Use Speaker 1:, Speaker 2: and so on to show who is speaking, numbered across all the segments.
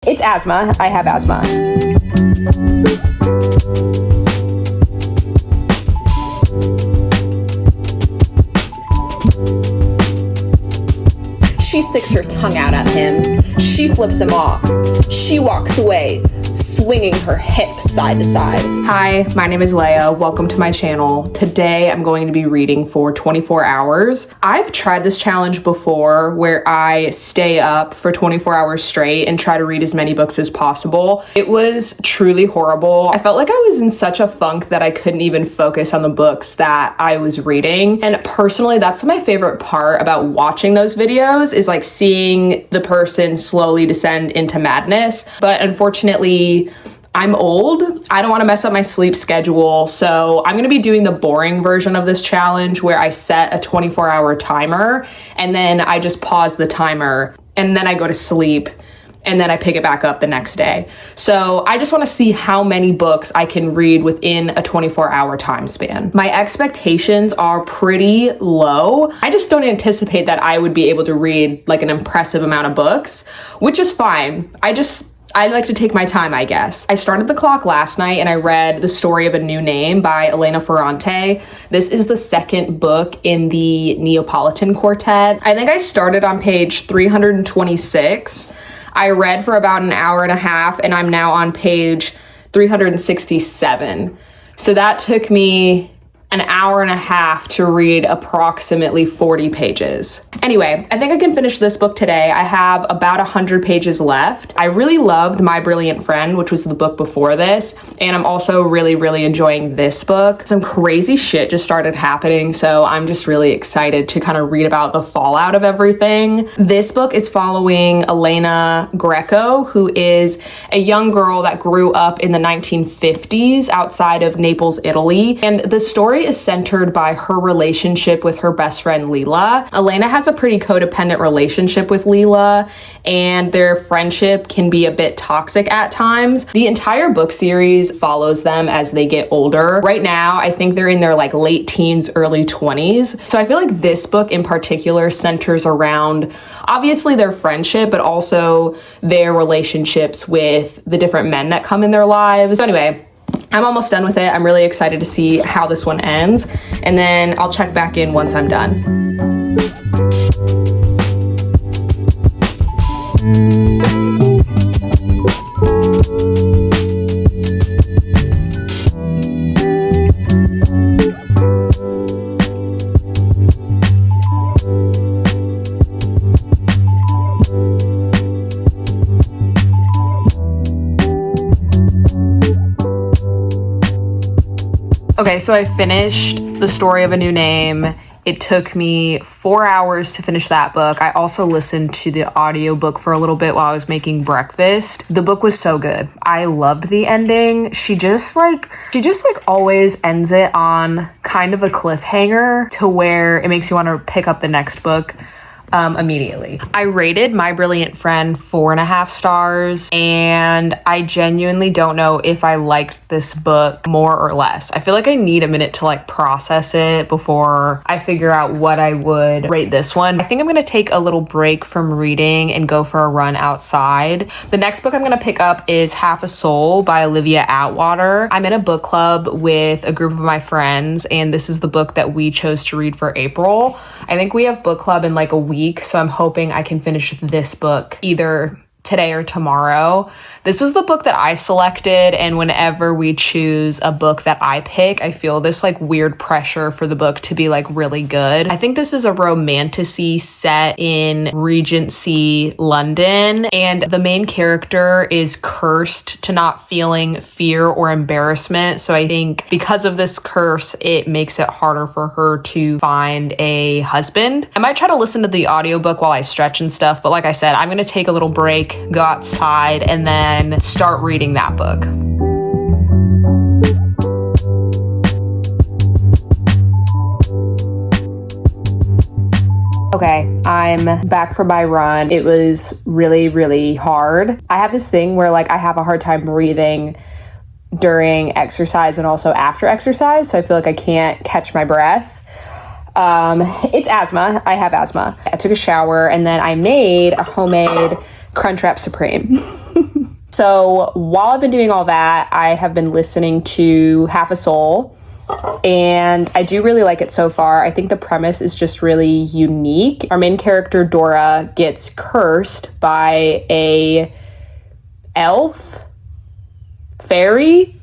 Speaker 1: It's asthma. I have asthma. She sticks her tongue out at him. She flips him off. She walks away, swinging her hips side to side. Hi, my name is Leia. Welcome to my channel. Today I'm going to be reading for 24 hours. I've tried this challenge before where I stay up for 24 hours straight and try to read as many books as possible. It was truly horrible. I felt like I was in such a funk that I couldn't even focus on the books that I was reading. And personally, that's my favorite part about watching those videos is like seeing the person slowly descend into madness. But unfortunately, I'm old. I don't want to mess up my sleep schedule. So I'm going to be doing the boring version of this challenge where I set a 24-hour timer and then I just pause the timer and then I go to sleep and then I pick it back up the next day. So I just want to see how many books I can read within a 24-hour time span. My expectations are pretty low. I just don't anticipate that I would be able to read like an impressive amount of books, which is fine. I like to take my time, I guess. I started the clock last night and I read The Story of a New Name by Elena Ferrante. This is the second book in the Neapolitan Quartet. I think I started on page 326. I read for about an hour and a half and I'm now on page 367. So that took me an hour and a half to read approximately 40 pages. Anyway, I think I can finish this book today. I have about 100 pages left. I really loved My Brilliant Friend, which was the book before this, and I'm also really enjoying this book. Some crazy shit just started happening, so I'm just really excited to kind of read about the fallout of everything. This book is following Elena Greco, who is a young girl that grew up in the 1950s outside of Naples, Italy, and the story is centered by her relationship with her best friend Lila. Elena has a pretty codependent relationship with Lila, and their friendship can be a bit toxic at times. The entire book series follows them as they get older. Right now, I think they're in their like late teens, early 20s. So I feel like this book in particular centers around obviously their friendship, but also their relationships with the different men that come in their lives. So anyway, I'm almost done with it. I'm really excited to see how this one ends, and then I'll check back in once I'm done. Okay, so I finished The Story of a New Name. It took me 4 hours to finish that book. I also listened to the audiobook for a little bit while I was making breakfast. The book was so good. I loved the ending. She just always ends it on kind of a cliffhanger to where it makes you want to pick up the next book immediately. I rated My Brilliant Friend 4.5 stars, and I genuinely don't know if I liked this book more or less. I feel like I need a minute to like process it before I figure out what I would rate this one. I think I'm gonna take a little break from reading and go for a run outside. The next book I'm gonna pick up is Half a Soul by Olivia Atwater. I'm in a book club with a group of my friends, and this is the book that we chose to read for April. I think we have book club in like a week, so I'm hoping I can finish this book either today or tomorrow. This was the book that I selected, and whenever we choose a book that I pick, I feel this like weird pressure for the book to be like really good. I think this is a romantasy set in Regency, London, and the main character is cursed to not feeling fear or embarrassment. So I think because of this curse, it makes it harder for her to find a husband. I might try to listen to the audiobook while I stretch and stuff, but like I said, I'm gonna take a little break, go outside, and then start reading that book. Okay, I'm back from my run. It was really hard. I have this thing where like I have a hard time breathing during exercise and also after exercise, so I feel like I can't catch my breath. It's asthma. I have asthma. I took a shower and then I made a homemade Crunchwrap Supreme. So while I've been doing all that, I have been listening to Half a Soul, and I do really like it so far. I think the premise is just really unique. Our main character, Dora, gets cursed by a elf? Fairy?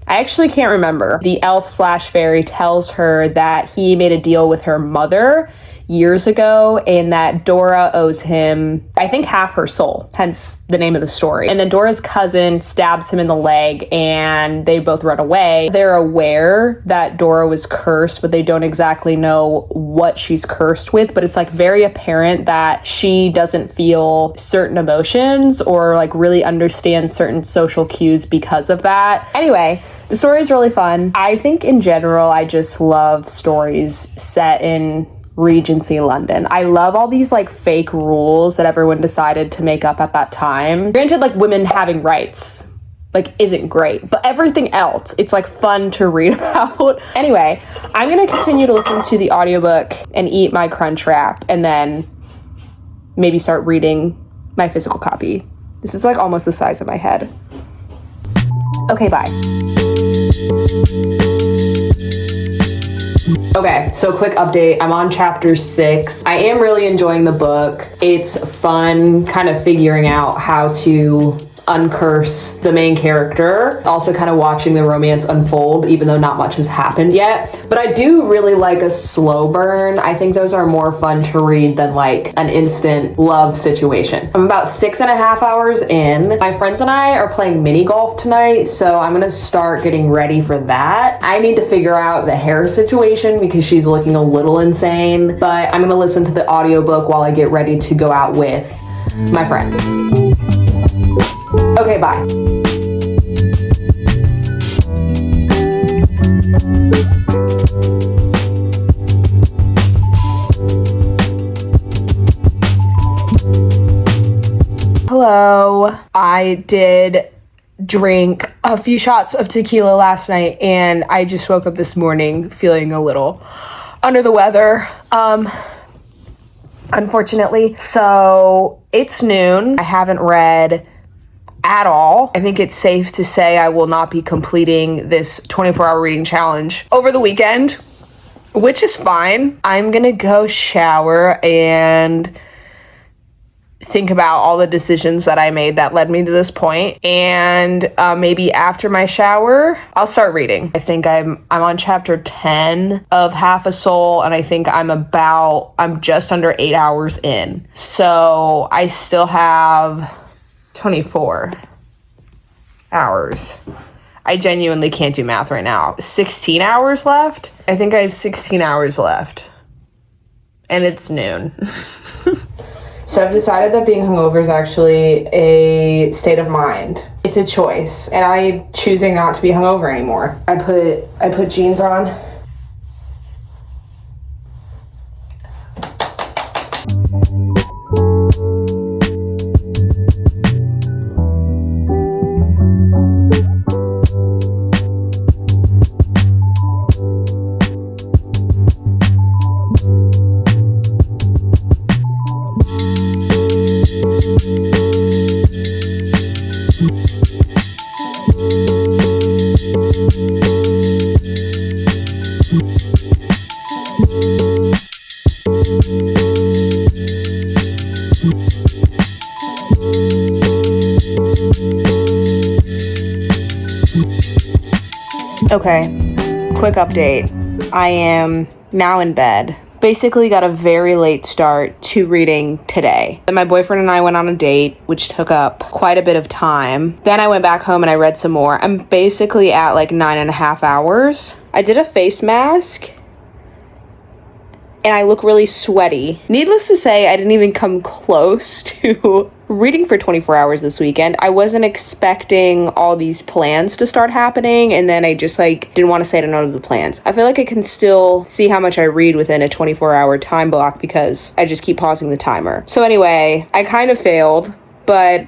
Speaker 1: I actually can't remember. The elf/fairy tells her that he made a deal with her mother years ago and that Dora owes him, I think, half her soul, hence the name of the story. And then Dora's cousin stabs him in the leg and they both run away. They're aware that Dora was cursed, but they don't exactly know what she's cursed with, but it's like very apparent that she doesn't feel certain emotions or like really understand certain social cues because of that. Anyway, the story is really fun. I think in general, I just love stories set in Regency London. I love all these like fake rules that everyone decided to make up at that time. Granted, like women having rights like isn't great, but everything else, it's like fun to read about. Anyway, I'm gonna continue to listen to the audiobook and eat my Crunch Wrap and then maybe start reading my physical copy. This is like almost the size of my head. Okay, bye. Okay, so quick update. I'm on chapter 6. I am really enjoying the book. It's fun kind of figuring out how to uncurse the main character. Also kind of watching the romance unfold, even though not much has happened yet. But I do really like a slow burn. I think those are more fun to read than like an instant love situation. I'm about 6.5 hours in. My friends and I are playing mini golf tonight, so I'm gonna start getting ready for that. I need to figure out the hair situation because she's looking a little insane, but I'm gonna listen to the audiobook while I get ready to go out with my friends. Okay, bye. Hello. I did drink a few shots of tequila last night and I just woke up this morning feeling a little under the weather. Unfortunately. So it's noon. I haven't read at all. I think it's safe to say I will not be completing this 24-hour reading challenge over the weekend, which is fine. I'm gonna go shower and think about all the decisions that I made that led me to this point, and maybe after my shower I'll start reading. I think I'm on chapter 10 of Half a Soul, and I think I'm just under 8 hours in, so I still have 24 hours. I genuinely can't do math right now. 16 hours left? I think I have 16 hours left. And it's noon. So I've decided that being hungover is actually a state of mind. It's a choice. And I'm choosing not to be hungover anymore. I put jeans on. Okay, quick update. I am now in bed. Basically got a very late start to reading today. And my boyfriend and I went on a date, which took up quite a bit of time. Then I went back home and I read some more. I'm basically at like 9.5 hours. I did a face mask and I look really sweaty. Needless to say, I didn't even come close to reading for 24 hours this weekend. I wasn't expecting all these plans to start happening, and then I just like didn't want to say no to the plans. I feel like I can still see how much I read within a 24-hour time block because I just keep pausing the timer. So anyway, I kind of failed, but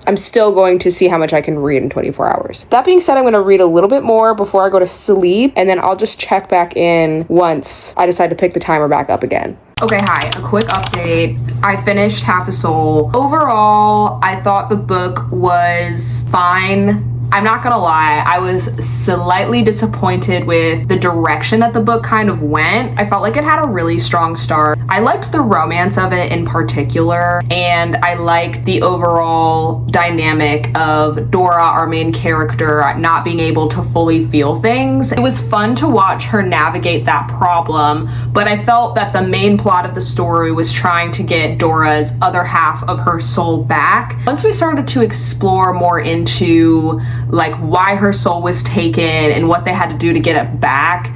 Speaker 1: I'm still going to see how much I can read in 24 hours. That being said, I'm going to read a little bit more before I go to sleep, and then I'll just check back in once I decide to pick the timer back up again. Okay, hi, a quick update. I finished Half a Soul. Overall, I thought the book was fine. I'm not gonna lie, I was slightly disappointed with the direction that the book kind of went. I felt like it had a really strong start. I liked the romance of it in particular, and I liked the overall dynamic of Dora, our main character, not being able to fully feel things. It was fun to watch her navigate that problem, but I felt that the main plot of the story was trying to get Dora's other half of her soul back. Once we started to explore more into like why her soul was taken and what they had to do to get it back,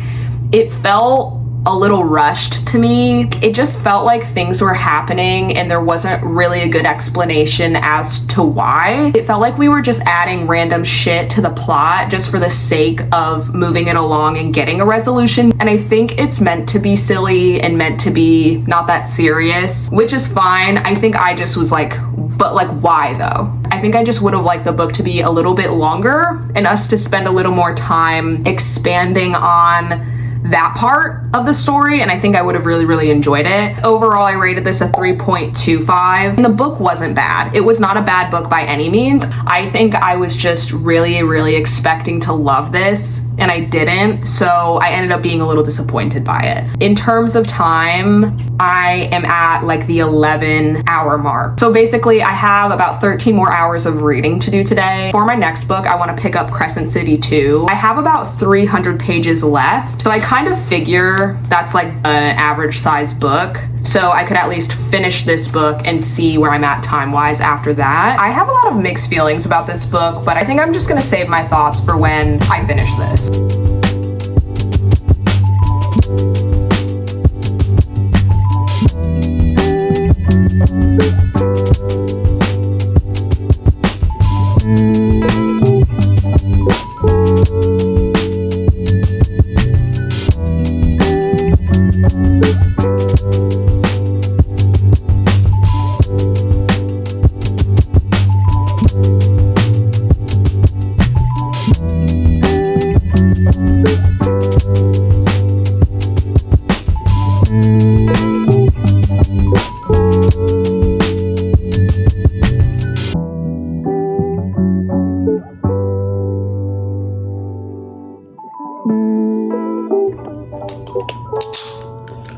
Speaker 1: it felt a little rushed to me. It just felt like things were happening and there wasn't really a good explanation as to why. It felt like we were just adding random shit to the plot just for the sake of moving it along and getting a resolution. And I think it's meant to be silly and meant to be not that serious, which is fine. I think I just was like, but like, why though? I think I just would have liked the book to be a little bit longer and us to spend a little more time expanding on that part of the story, and I think I would have really enjoyed it. Overall, I rated this a 3.25, and the book wasn't bad. It was not a bad book by any means. I think I was just really expecting to love this, and I didn't, so I ended up being a little disappointed by it. In terms of time, I am at like the 11-hour mark. So basically, I have about 13 more hours of reading to do today. For my next book, I want to pick up Crescent City 2. I have about 300 pages left, so I kind of figure that's like an average size book. So I could at least finish this book and see where I'm at time-wise after that. I have a lot of mixed feelings about this book, but I think I'm just gonna save my thoughts for when I finish this.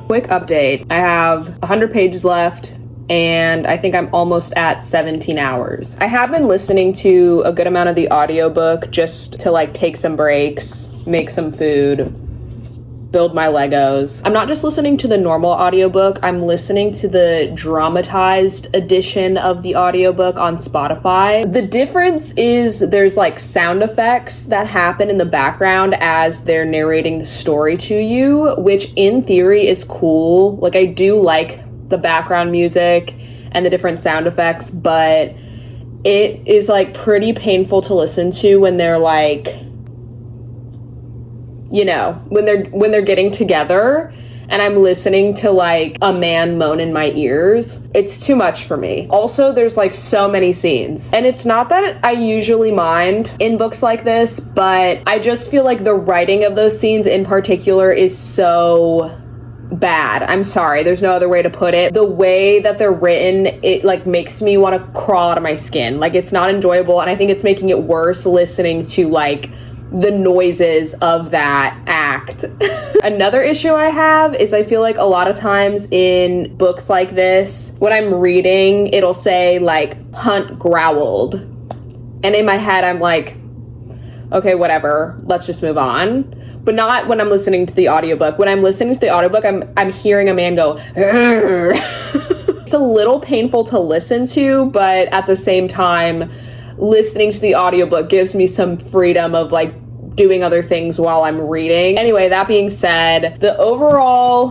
Speaker 1: Quick update. I have 100 pages left and I think I'm almost at 17 hours. I have been listening to a good amount of the audiobook just to like take some breaks, make some food, build my Legos. I'm not just listening to the normal audiobook, I'm listening to the dramatized edition of the audiobook on Spotify. The difference is there's like sound effects that happen in the background as they're narrating the story to you, which in theory is cool. Like I do like the background music and the different sound effects, but it is like pretty painful to listen to when they're like, you know, when they're getting together and I'm listening to like a man moan in my ears. It's too much for me. Also, there's like so many scenes. And it's not that I usually mind in books like this, but I just feel like the writing of those scenes in particular is so bad. I'm sorry, there's no other way to put it. The way that they're written, it like makes me want to crawl out of my skin. Like it's not enjoyable, and I think it's making it worse listening to like the noises of that act. Another issue I have is I feel like a lot of times in books like this, when I'm reading, it'll say like Hunt growled. And in my head, I'm like, okay, whatever, let's just move on. But not when I'm listening to the audiobook. When I'm listening to the audiobook, I'm hearing a man go, It's a little painful to listen to, but at the same time, listening to the audiobook gives me some freedom of like doing other things while I'm reading. Anyway, that being said, the overall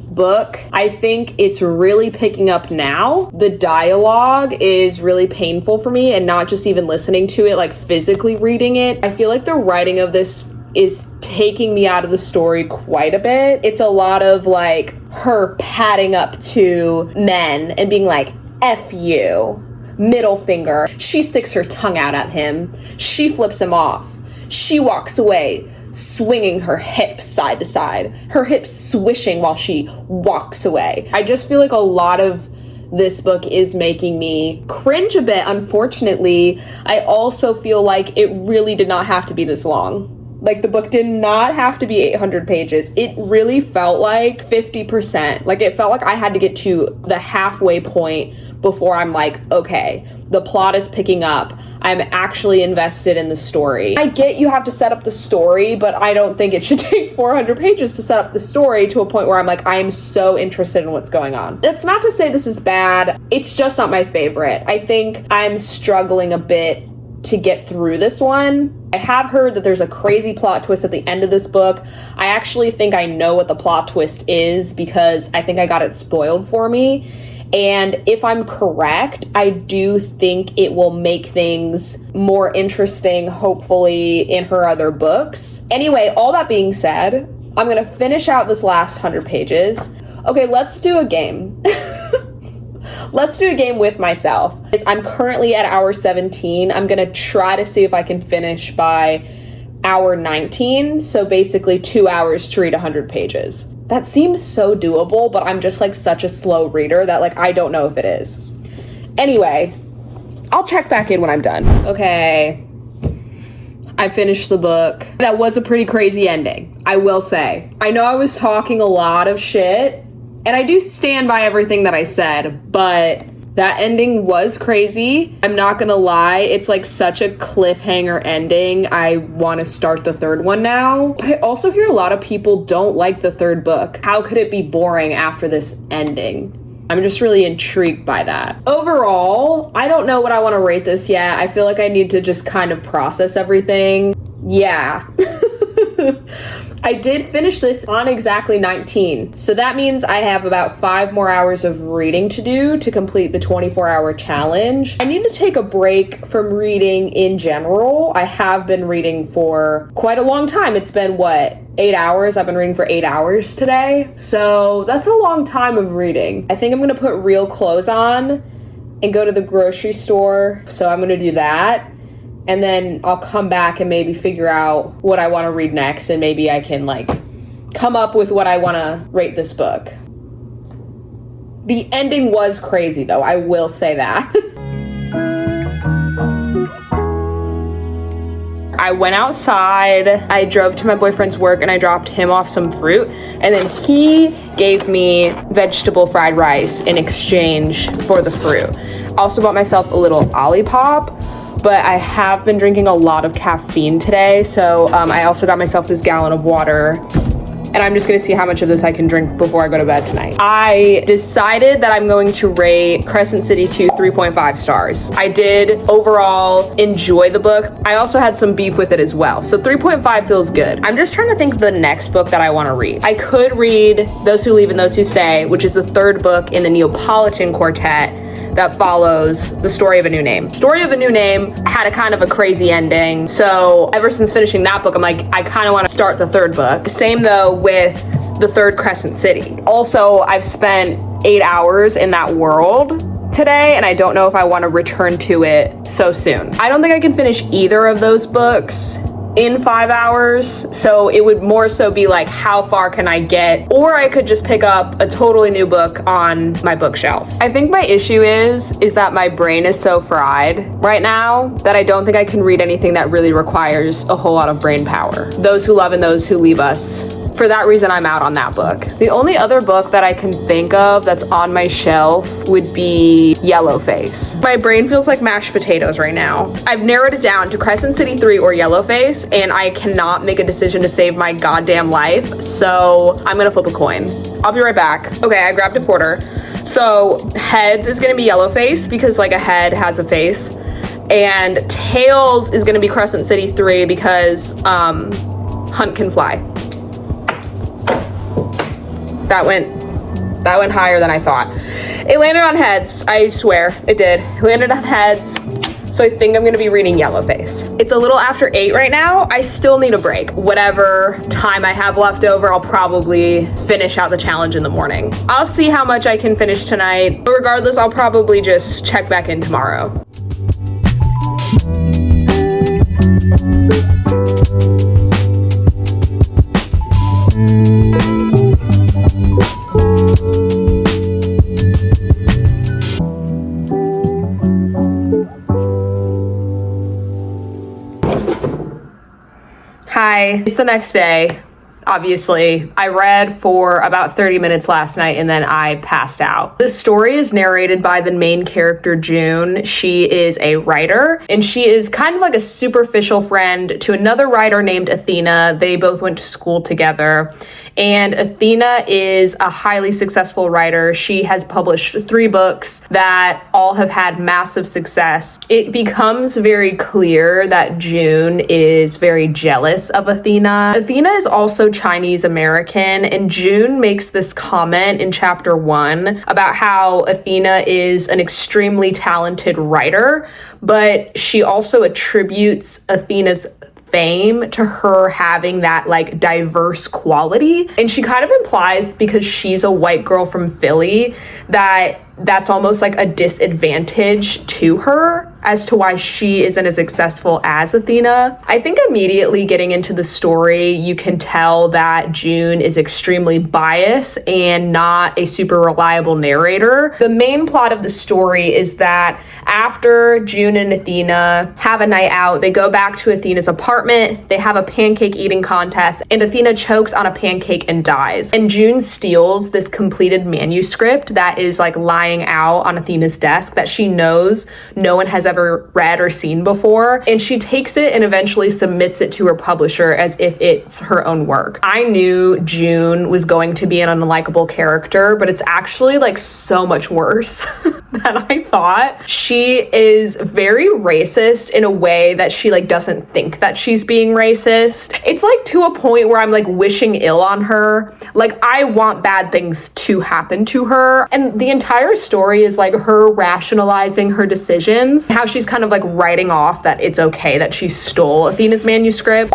Speaker 1: book, I think it's really picking up now. The dialogue is really painful for me, and not just even listening to it, like physically reading it. I feel like the writing of this is taking me out of the story quite a bit. It's a lot of like her padding up to men and being like, F you. middle finger. She sticks her tongue out at him. She flips him off. She walks away, swinging her hips side to side, her hips swishing while she walks away. I just feel like a lot of this book is making me cringe a bit, unfortunately. I also feel like it really did not have to be this long. Like, the book did not have to be 800 pages. It really felt like 50%. Like, it felt like I had to get to the halfway point before I'm like, okay, the plot is picking up. I'm actually invested in the story. I get you have to set up the story, but I don't think it should take 400 pages to set up the story to a point where I'm like, I am so interested in what's going on. That's not to say this is bad. It's just not my favorite. I think I'm struggling a bit to get through this one. I have heard that there's a crazy plot twist at the end of this book. I actually think I know what the plot twist is because I think I got it spoiled for me. And if I'm correct, I do think it will make things more interesting, hopefully, in her other books. Anyway, all that being said, I'm gonna finish out this last 100 pages. Okay, let's do a game. Let's do a game with myself. I'm currently at hour 17. I'm gonna try to see if I can finish by hour 19. So basically 2 hours to read 100 pages. That seems so doable, but I'm just like such a slow reader that like I don't know if it is. Anyway, I'll check back in when I'm done. Okay, I finished the book. That was a pretty crazy ending, I will say. I know I was talking a lot of shit, and I do stand by everything that I said, but that ending was crazy. I'm not gonna lie, it's like such a cliffhanger ending. I want to start the third one now. But I also hear a lot of people don't like the third book. How could it be boring after this ending? I'm just really intrigued by that. Overall, I don't know what I want to rate this yet. I feel like I need to just kind of process everything. Yeah. I did finish this on exactly 19. So that means I have about 5 more hours of reading to do to complete the 24-hour challenge. I need to take a break from reading in general. I have been reading for quite a long time. It's been, 8 hours? I've been reading for 8 hours today. So that's a long time of reading. I think I'm gonna put real clothes on and go to the grocery store. So I'm gonna do that. And then I'll come back and maybe figure out what I want to read next, and maybe I can like come up with what I want to rate this book. The ending was crazy though, I will say that. I went outside, I drove to my boyfriend's work and I dropped him off some fruit, and then he gave me vegetable fried rice in exchange for the fruit. Also bought myself a little Olipop. But I have been drinking a lot of caffeine today, so I also got myself this gallon of water, and I'm just gonna see how much of this I can drink before I go to bed tonight. I decided that I'm going to rate Crescent City 2 3.5 stars. I did overall enjoy the book. I also had some beef with it as well, so 3.5 feels good. I'm just trying to think of the next book that I want to read. I could read Those Who Leave and Those Who Stay, which is the third book in the Neapolitan Quartet that follows The Story of a New Name. Story of a New Name had a kind of a crazy ending, so ever since finishing that book, I'm like, I kind of want to start the third book. Same though with the third Crescent City. Also, I've spent 8 hours in that world today, and I don't know if I want to return to it so soon. I don't think I can finish either of those books in 5 hours, so it would more so be like, how far can I get? Or I could just pick up a totally new book on my bookshelf. I think my issue is that my brain is so fried right now that I don't think I can read anything that really requires a whole lot of brain power. Those Who Love and Those Who Leave Us. For that reason, I'm out on that book. The only other book that I can think of that's on my shelf would be Yellowface. My brain feels like mashed potatoes right now. I've narrowed it down to Crescent City 3 or Yellowface, and I cannot make a decision to save my goddamn life, so I'm gonna flip a coin. I'll be right back. Okay, I grabbed a quarter. So heads is gonna be Yellowface because like a head has a face, and tails is gonna be Crescent City 3 because Hunt Can Fly. That went higher than I thought. It landed on heads, I swear, it did. It landed on heads. So I think I'm gonna be reading Yellowface. It's a little after 8 right now. I still need a break. Whatever time I have left over, I'll probably finish out the challenge in the morning. I'll see how much I can finish tonight. But regardless, I'll probably just check back in tomorrow. Hi, it's the next day. Obviously, I read for about 30 minutes last night and then I passed out. The story is narrated by the main character, June. She is a writer and she is kind of like a superficial friend to another writer named Athena. They both went to school together. And Athena is a highly successful writer. She has published 3 books that all have had massive success. It becomes very clear that June is very jealous of Athena. Athena is also Chinese American, and June makes this comment in chapter 1 about how Athena is an extremely talented writer, but she also attributes Athena's fame to her having that like diverse quality. And she kind of implies, because she's a white girl from Philly, that that's almost like a disadvantage to her as to why she isn't as successful as Athena. I think immediately getting into the story, you can tell that June is extremely biased and not a super reliable narrator. The main plot of the story is that after June and Athena have a night out, they go back to Athena's apartment, they have a pancake eating contest, and Athena chokes on a pancake and dies. And June steals this completed manuscript that is like lying out on Athena's desk that she knows no one has ever read or seen before, and she takes it and eventually submits it to her publisher as if it's her own work. I knew June was going to be an unlikable character, but it's actually like so much worse than I thought. She is very racist in a way that she like doesn't think that she's being racist. It's like to a point where I'm like wishing ill on her. Like I want bad things to happen to her. And the entire story is like her rationalizing her decisions, how she's kind of like writing off that it's okay that she stole Athena's manuscript.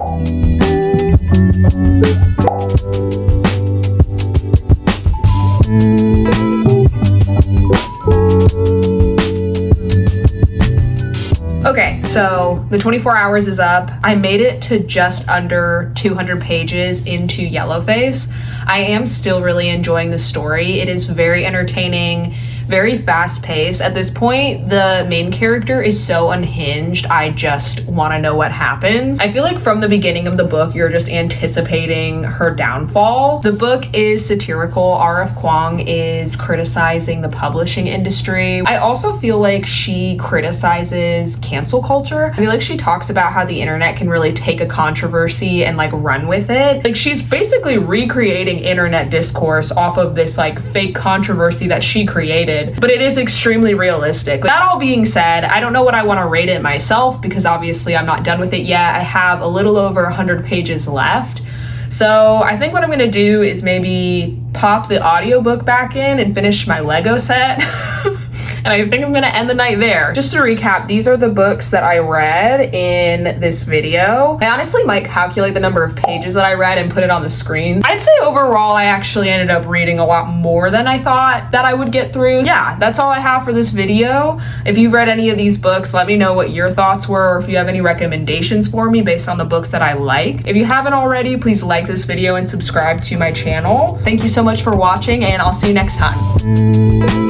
Speaker 1: Okay, so the 24 hours is up. I made it to just under 200 pages into Yellowface. I am still really enjoying the story. It is very entertaining, very fast-paced. At this point, the main character is so unhinged, I just want to know what happens. I feel like from the beginning of the book, you're just anticipating her downfall. The book is satirical. R.F. Kuang is criticizing the publishing industry. I also feel like she criticizes cancel culture. I feel like she talks about how the internet can really take a controversy and like run with it. Like she's basically recreating internet discourse off of this like fake controversy that she created, but it is extremely realistic. That all being said, I don't know what I want to rate it myself because obviously I'm not done with it yet. I have a little over 100 pages left. So I think what I'm gonna do is maybe pop the audiobook back in and finish my Lego set. And I think I'm gonna end the night there. Just to recap, these are the books that I read in this video. I honestly might calculate the number of pages that I read and put it on the screen. I'd say overall, I actually ended up reading a lot more than I thought that I would get through. Yeah, that's all I have for this video. If you've read any of these books, let me know what your thoughts were, or if you have any recommendations for me based on the books that I like. If you haven't already, please like this video and subscribe to my channel. Thank you so much for watching, and I'll see you next time.